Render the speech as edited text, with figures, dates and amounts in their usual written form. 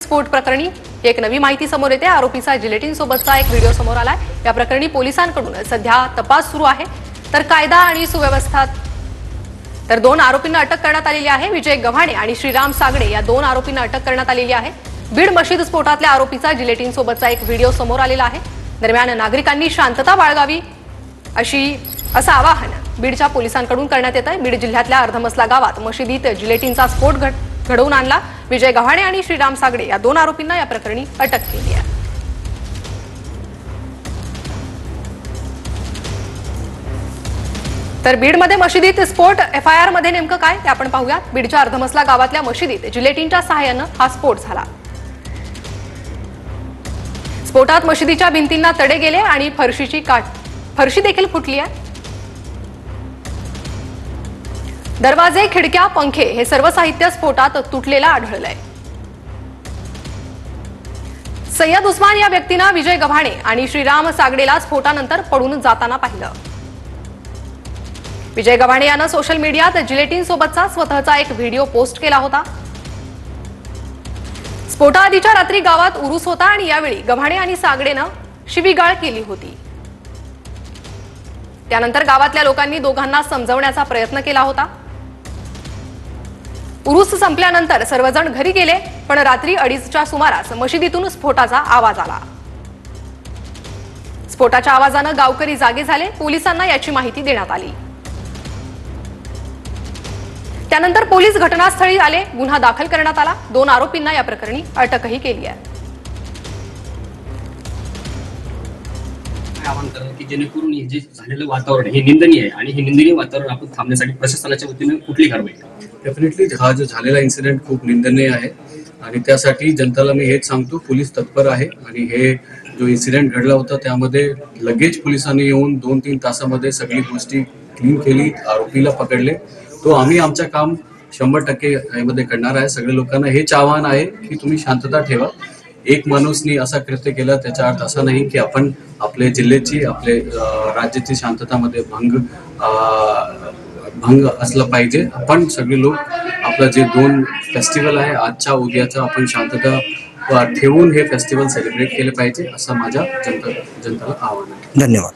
स्फोट प्रकरणी एक नवी माहिती समोर येते। आरोपीचा जिलेटिन सोबतचा एक व्हिडिओ समोर आलाय। या प्रकरणी पोलिसांकडून सध्या तपास सुरू आहे। तर कायदा आणि सुव्यवस्था तर दोन आरोपींना अटक करण्यात आलेली आहे। विजय गव्हाणे आणि श्रीराम सागडे या दोन आरोपींना अटक करण्यात आलेली आहे। बीड मशीद स्फोटातल्या आरोपीचा जिलेटिन सोबतचा एक व्हिडिओ समोर आलेला आहे। दरम्यान नागरिकांनी शांतता बाळगावी असं आवाहन बीडच्या पोलिसांकडून करण्यात येत आहे। बीड जिल्ह्यातल्या अर्धमसला गावात मशिदीत जिलेटिनचा स्फोट घडवून आणला। विजय गव्हाणे आणि श्रीराम सागडे या दोन आरोपींना या प्रकरणी अटक केली आहे। तर बीडमध्ये मशिदीत स्फोट एफआयआर मध्ये नेमकं काय ते आपण पाहूयात। बीडच्या अर्धमसला गावातल्या मशिदीत जिलेटिनच्या सहाय्याने हा स्फोट झाला। स्फोटात मशिदीच्या भिंतींना तडे गेले आणि फरशी देखील फुटली आहे। दरवाजे, खिडक्या, पंखे हे सर्व साहित्य स्फोटात तुटलेलं आढळलंय। सय्यद उस्मान या व्यक्तीने विजय गव्हाणे आणि श्रीराम सागडेला स्फोटानंतर पडून जाताना पाहिलं। विजय गव्हाणे यानं सोशल मीडियात जिलेटिन सोबतचा स्वतःचा एक व्हिडिओ पोस्ट केला होता। स्फोटाआधीच्या रात्री गावात उरूस होता आणि यावेळी गव्हाणे आणि सागडेनं शिवीगाळ केली होती। त्यानंतर गावातल्या लोकांनी दोघांना समजवण्याचा प्रयत्न केला होता। उरूस संपल्यानंतर सर्वजण घरी गेले, पण रात्री 2:30च्या सुमारास मशिदीतून स्फोटाचा आवाज आला। स्फोटाच्या आवाजाने गावकरी जागे झाले। पोलिसांना याची माहिती देण्यात आली। त्यानंतर पोलीस घटनास्थळी आले, गुन्हा दाखल करण्यात आला। दोन आरोपींना या प्रकरणी अटकही केली आहे। आवाहन करा की जेणेकरून हे जे झालेलं वातावरण हे निंदनीय आहे आणि हे निंदनीय वातावरण आपण थांबण्यासाठी प्रशासनाच्या वतीने कुठली कारवाई करा? डेफिनेटली हा जो झालेला इन्सिडेंट खूप निंदनीय आहे आणि त्यासाठी जनतेला मी हेच सांगतो, पोलीस तत्पर आहे आणि हे जो इन्सिडेंट घडला होता त्यामध्ये लगेच पोलिसांनी येऊन 2-3 तासामध्ये सगळी गोष्टी क्लीन केली, आरोपीला पकडले। तो आम्ही आमचं काम 100% यामध्ये करणार आहे। सगळ्या लोकांना हेच आव्हान आहे की तुम्ही शांतता ठेवा। एक माणूसनी असा कृत्य केला त्याचा अर्थ असा नाही की आपण आपल्या जिल्ह्याची आपले राज्याची शांततामध्ये भंग असला पाहिजे। आपण सगळे लोक आपलं जे 2 फेस्टिवल आहे आजचा उद्याचा आपण शांतता ठेवून हे फेस्टिवल सेलिब्रेट केले पाहिजे असं माझ्या जनतेला आव्हान आहे। धन्यवाद।